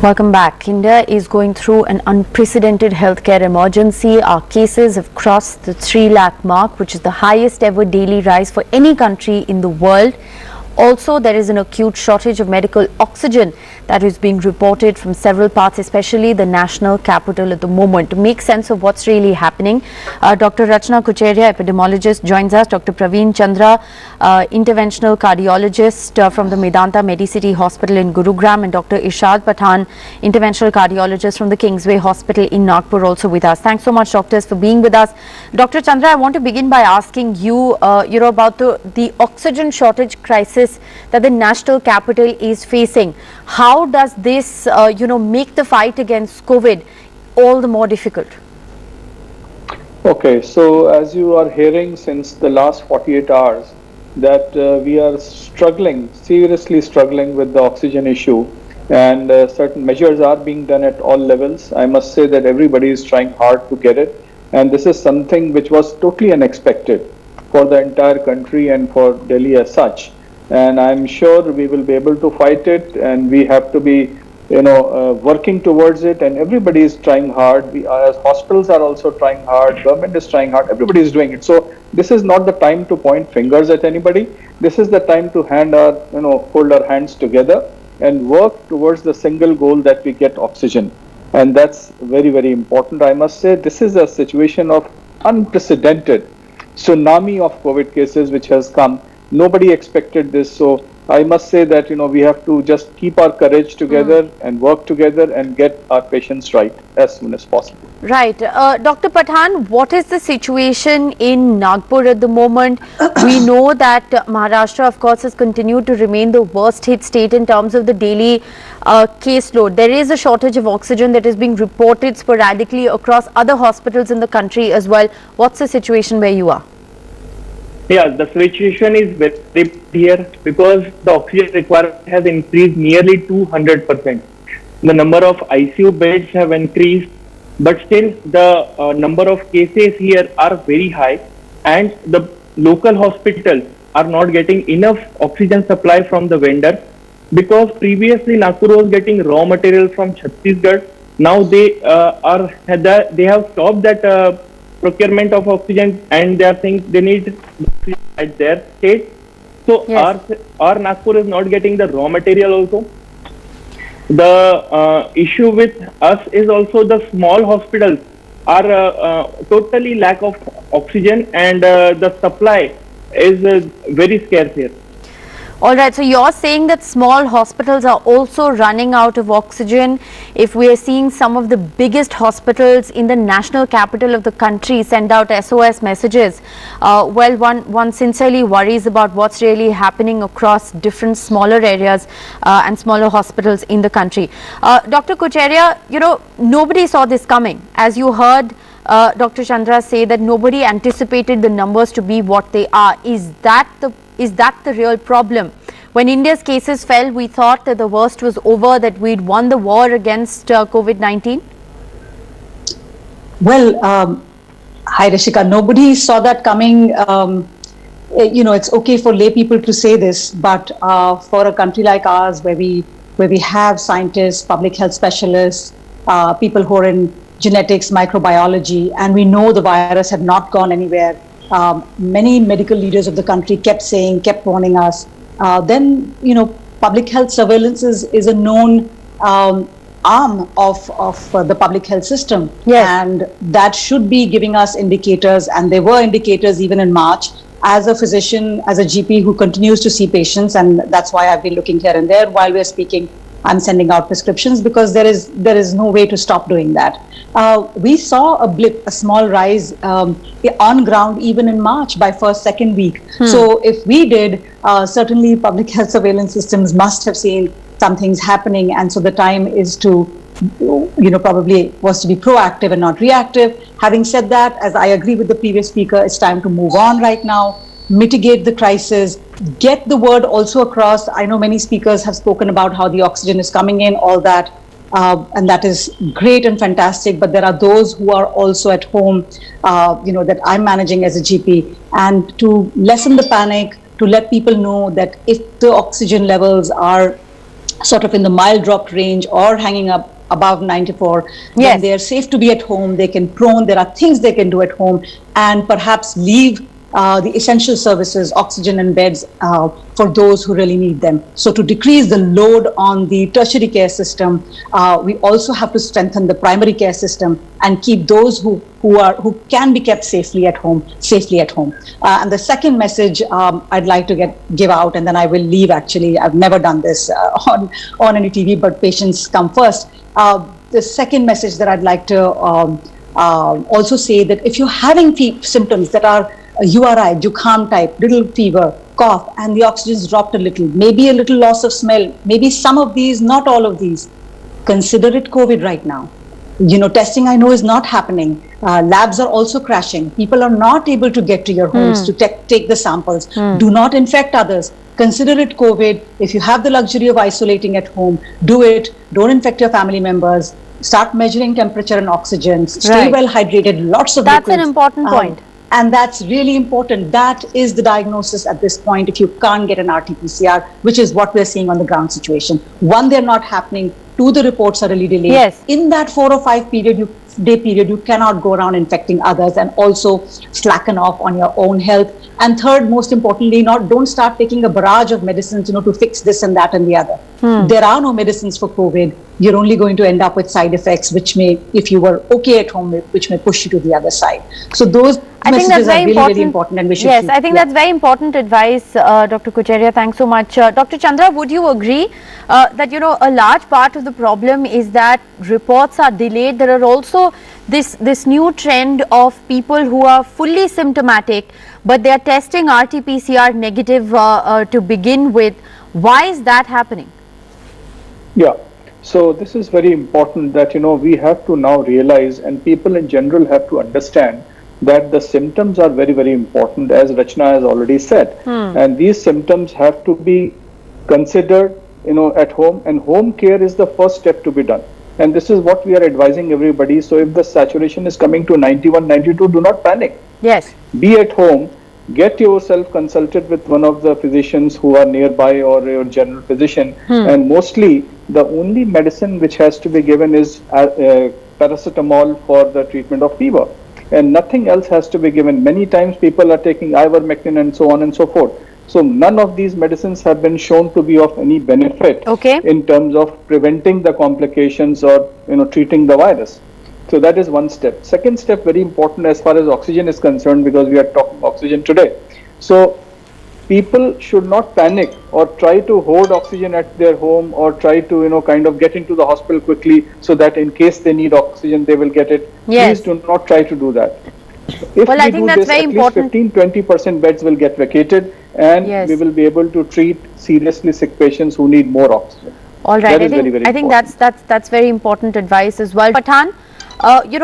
Welcome back. India is going through an unprecedented healthcare emergency. Our cases have crossed the 3 lakh mark, which is the highest ever daily rise for any country in the world. Also, there is an acute shortage of medical oxygen that is being reported from several parts, especially the national capital at the moment. To make sense of what's really happening, Dr. Rachna Kucheria, epidemiologist, joins us. Dr. Praveen Chandra, interventional cardiologist from the Medanta Medicity Hospital in Gurugram, and Dr. Ishad Pathan, interventional cardiologist from the Kingsway Hospital in Nagpur, also with us. Thanks so much, doctors, for being with us. Dr. Chandra, I want to begin by asking you, about the oxygen shortage crisis that the national capital is facing. How does this, make the fight against COVID all the more difficult? Okay, so as you are hearing since the last 48 hours, that we are seriously struggling with the oxygen issue, and certain measures are being done at all levels. I must say that everybody is trying hard to get it, and this is something which was totally unexpected for the entire country and for Delhi as such. And I'm sure we will be able to fight it, and we have to be, working towards it. And everybody is trying hard. We, as hospitals, are also trying hard. Government is trying hard. Everybody is doing it. So this is not the time to point fingers at anybody. This is the time to hold our hands together and work towards the single goal that we get oxygen. And that's very, very important. I must say this is a situation of unprecedented tsunami of COVID cases which has come. Nobody expected this, so I must say that we have to just keep our courage together and work together and get our patients right as soon as possible. Right. Dr. Pathan, what is the situation in Nagpur at the moment? We know that Maharashtra, of course, has continued to remain the worst hit state in terms of the daily caseload. There is a shortage of oxygen that is being reported sporadically across other hospitals in the country as well. What's the situation where you are? Yeah, the situation is very here because the oxygen requirement has increased nearly 200%. The number of ICU beds have increased, but still the number of cases here are very high, and the local hospitals are not getting enough oxygen supply from the vendor, because previously Nagpur was getting raw material from Chhattisgarh. Now they have stopped that procurement of oxygen, and they are saying they need at their state. So yes, our Nagpur is not getting the raw material also. The issue with us is also the small hospitals are totally lack of oxygen, and the supply is very scarce here. All right, so you're saying that small hospitals are also running out of oxygen. If we are seeing some of the biggest hospitals in the national capital of the country send out SOS messages, one sincerely worries about what's really happening across different smaller areas and smaller hospitals in the country. Dr. Kucheria, nobody saw this coming. As you heard Dr. Chandra say that nobody anticipated the numbers to be what they are. Is that the real problem? When India's cases fell, we thought that the worst was over, that we'd won the war against COVID-19? Well, hi Rishika, nobody saw that coming. It's okay for lay people to say this, but for a country like ours, where we have scientists, public health specialists, people who are in genetics, microbiology, and we know the virus had not gone anywhere. Many medical leaders of the country kept warning us. Then, public health surveillance is a known arm of the public health system. Yes. And that should be giving us indicators, and there were indicators even in March. As a physician, as a GP who continues to see patients, and that's why I've been looking here and there while we're speaking, I'm sending out prescriptions, because there is no way to stop doing that. We saw a blip, a small rise on ground even in March by first, second week. So if we did, certainly public health surveillance systems must have seen some things happening. And so the time is to, probably was to be proactive and not reactive. Having said that, as I agree with the previous speaker, it's time to move on right now, mitigate the crisis, get the word also across. I know many speakers have spoken about how the oxygen is coming in, all that, and that is great and fantastic. But there are those who are also at home, that I'm managing as a GP, and to lessen the panic, to let people know that if the oxygen levels are sort of in the mild drop range or hanging up above 94, Yes. then they are safe to be at home. They can prone. There are things they can do at home, and perhaps leave the essential services, oxygen and beds, for those who really need them. So to decrease the load on the tertiary care system, we also have to strengthen the primary care system and keep those who can be kept safely at home. And the second message I'd like to give out, and then I will leave. Actually, I've never done this on any TV, but patients come first. The second message that I'd like to also say, that if you're having symptoms that are URI, Jukham type, little fever, cough, and the oxygen's dropped a little, maybe a little loss of smell, maybe some of these, not all of these, consider it COVID right now. Testing, I know, is not happening. Labs are also crashing. People are not able to get to your homes to take the samples. Do not infect others. Consider it COVID. If you have the luxury of isolating at home, do it. Don't infect your family members. Start measuring temperature and oxygen. Stay Right. well hydrated. Lots of That's an liquids. important point. And that's really important. That is the diagnosis at this point if you can't get an RT-PCR, which is what we're seeing on the ground situation. One, they're not happening. Two, the reports are really delayed. Yes. In that 4 or 5 day period, you cannot go around infecting others, and also slacken off on your own health. And third, most importantly, don't start taking a barrage of medicines, to fix this and that and the other. There are no medicines for COVID. You're only going to end up with side effects, which may, if you were okay at home, which may push you to the other side. So those I think that's messages are very really, really important, and we should. Yes, I think that's very important advice, Dr. Kochariya. Thanks so much. Dr. Chandra, would you agree that a large part of the problem is that reports are delayed? There are also this new trend of people who are fully symptomatic, but they are testing RT-PCR negative to begin with. Why is that happening? Yeah. So this is very important that, we have to now realize, and people in general have to understand, that the symptoms are very, very important, as Rachna has already said. And these symptoms have to be considered, at home, and home care is the first step to be done. And this is what we are advising everybody. So if the saturation is coming to 91, 92, do not panic. Yes. Be at home, get yourself consulted with one of the physicians who are nearby, or your general physician. And mostly the only medicine which has to be given is paracetamol for the treatment of fever, and nothing else has to be given. Many times people are taking ivermectin and so on and so forth. So none of these medicines have been shown to be of any benefit in terms of preventing the complications or treating the virus. So that is one step. Second step, very important as far as oxygen is concerned, because we are talking oxygen today. So people should not panic or try to hoard oxygen at their home, or try to kind of get into the hospital quickly so that in case they need oxygen they will get it. Yes. Please do not try to do that. If Well, we I think do that's this, very at important. least 15-20% beds will get vacated, and Yes. we will be able to treat seriously sick patients who need more oxygen. All right. That is very, very I think important. that's very important advice as well. Pathan,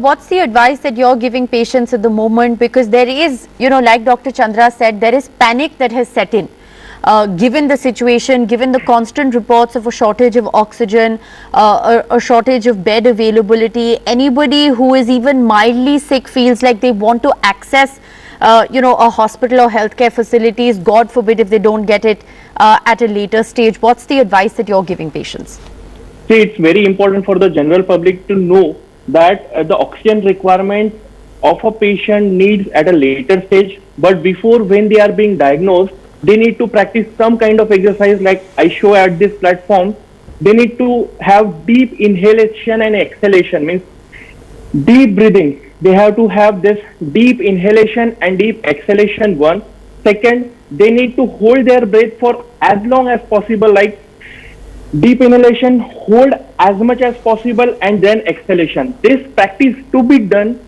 what's the advice that you're giving patients at the moment? Because there is, like Dr. Chandra said, there is panic that has set in. Given the situation, given the constant reports of a shortage of oxygen, a shortage of bed availability, anybody who is even mildly sick feels like they want to access, a hospital or healthcare facilities, God forbid if they don't get it at a later stage. What's the advice that you're giving patients? See, it's very important for the general public to know that the oxygen requirement of a patient needs at a later stage, but before, when they are being diagnosed, they need to practice some kind of exercise like I show at this platform. They need to have deep inhalation and exhalation, means deep breathing. They have to have this deep inhalation and deep exhalation, one. Second, they need to hold their breath for as long as possible, like deep inhalation, hold as much as possible, and then exhalation. This practice to be done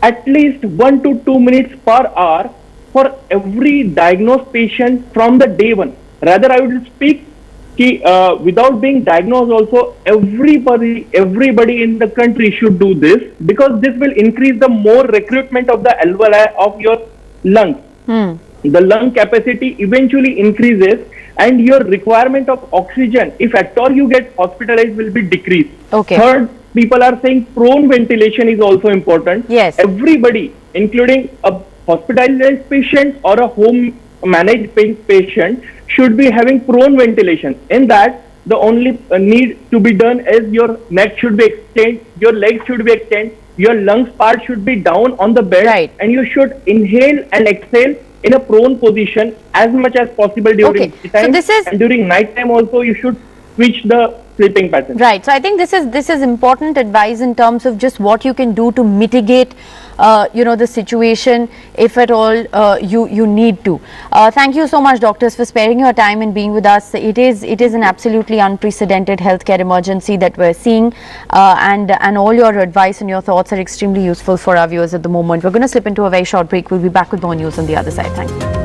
at least 1 to 2 minutes per hour for every diagnosed patient from the day one. Rather, I would speak without being diagnosed also, everybody in the country should do this, because this will increase the more recruitment of the alveoli of your lungs. The lung capacity eventually increases, and your requirement of oxygen, if at all you get hospitalized, will be decreased. Okay. Third, people are saying prone ventilation is also important. Yes. Everybody, including a hospitalized patient or a home managed patient, should be having prone ventilation. In that, the only need to be done is your neck should be extended, your legs should be extended, your lungs part should be down on the bed, Right. and you should inhale and exhale in a prone position as much as possible during Okay, so daytime, this is- and during night time also you should switch the sleeping pattern. Right. So I think this is important advice in terms of just what you can do to mitigate, the situation if at all you need to. Thank you so much, doctors, for sparing your time and being with us. It is an absolutely unprecedented healthcare emergency that we're seeing, and all your advice and your thoughts are extremely useful for our viewers at the moment. We're going to slip into a very short break. We'll be back with more news on the other side. Thank you.